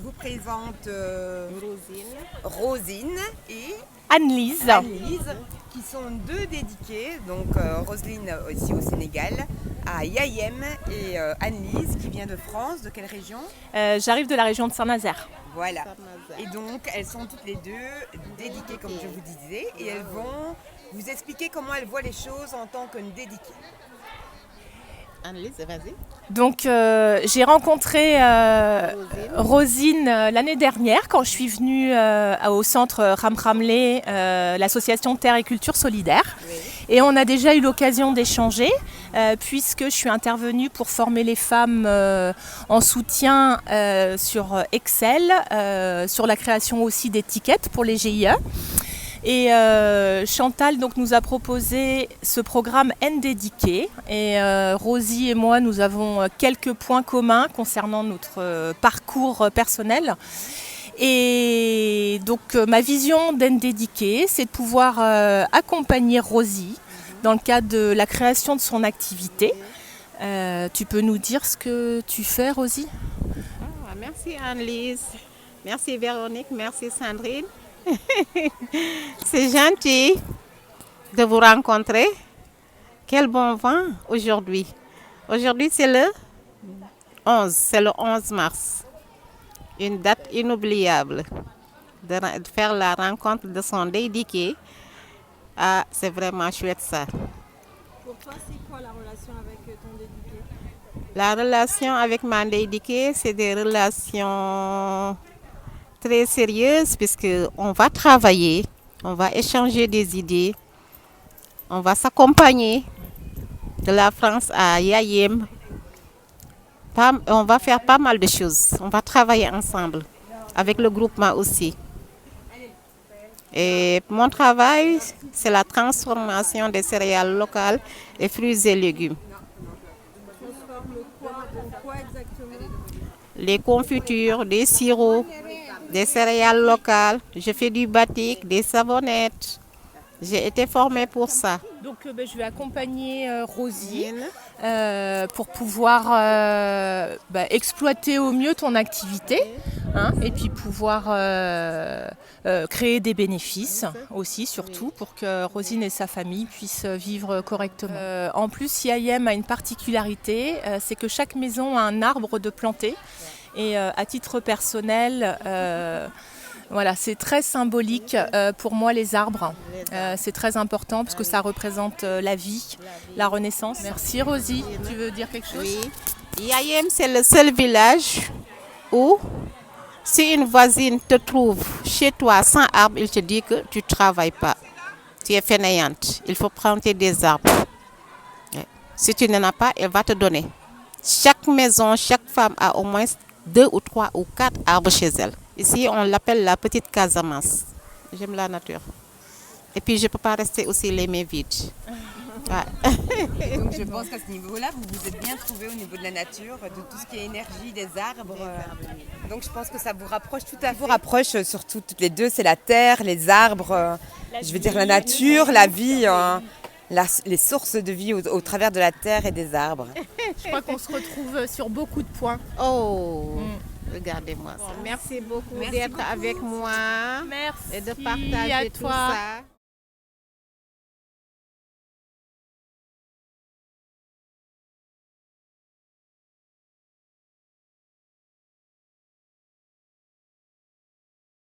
Je vous présente Rosine et Anne-Lise, qui sont deux dédiquées, donc Roselyne ici au Sénégal, à Yayem, et Anne-Lise qui vient de France. De quelle région? j'arrive de la région de Saint-Nazaire. Voilà. Et donc elles sont toutes les deux dédiquées comme je vous disais, et elles vont vous expliquer comment elles voient les choses en tant que dédiquées. Anne-Lise, vas-y. Donc j'ai rencontré Rosine l'année dernière quand je suis venue au centre Ramramlé, l'association Terre et Culture Solidaire. Oui. Et on a déjà eu l'occasion d'échanger puisque je suis intervenue pour former les femmes en soutien sur Excel, sur la création aussi d'étiquettes pour les GIE. Et Chantal donc, nous a proposé ce programme Ndédiqué. Et Rosie et moi, nous avons quelques points communs concernant notre parcours personnel. Et donc ma vision d'Ndédiqué, c'est de pouvoir accompagner Rosie dans le cadre de la création de son activité. Tu peux nous dire ce que tu fais, Rosie? Merci Anne-Lise, merci Véronique, merci Sandrine. C'est gentil de vous rencontrer. Quel bon vent aujourd'hui. Aujourd'hui c'est le 11 mars. Une date inoubliable de faire la rencontre de son dédiqué. Ah, c'est vraiment chouette ça. Pour toi, c'est quoi la relation avec ton dédiqué? La relation avec ma dédiqué, c'est des relations très sérieuses puisqu'on va travailler, on va échanger des idées, on va s'accompagner de la France à Yayem. On va faire pas mal de choses, on va travailler ensemble avec le groupement aussi. Et mon travail, c'est la transformation des céréales locales et fruits et légumes. Transforme quoi en quoi exactement? Les confitures, des sirops, des céréales locales. Je fais du batik, des savonnettes. J'ai été formée pour ça. Donc je vais accompagner Rosie pour pouvoir exploiter au mieux ton activité et puis pouvoir créer des bénéfices aussi, surtout pour que Rosine et sa famille puissent vivre correctement. En plus, Yayem a une particularité, c'est que chaque maison a un arbre de planté. Et à titre personnel, voilà, c'est très symbolique pour moi les arbres. C'est très important parce que ça représente la vie, la renaissance. Merci Rosie, tu veux dire quelque chose? Oui. Yayem, c'est le seul village où si une voisine te trouve chez toi sans arbre, il te dit que tu ne travailles pas. Tu es fainéante. Il faut planter des arbres. Si tu n'en as pas, elle va te donner. Chaque maison, chaque femme a au moins 2 ou 3 ou 4 arbres chez elle. Ici, on l'appelle la petite Casamance. J'aime la nature. Et puis, je ne peux pas rester aussi les mains vides. Ouais. Donc je pense qu'à ce niveau-là, vous vous êtes bien trouvés au niveau de la nature, de tout ce qui est énergie, des arbres. Donc je pense que ça vous rapproche tout à fait. Vous rapproche surtout toutes les deux, c'est la terre, les arbres, je veux dire la nature, la vie, les sources de vie au travers de la terre et des arbres. Je crois qu'on se retrouve sur beaucoup de points. Oh, regardez-moi ça. Merci beaucoup d'être avec moi. Merci et de partager à tout toi. ça.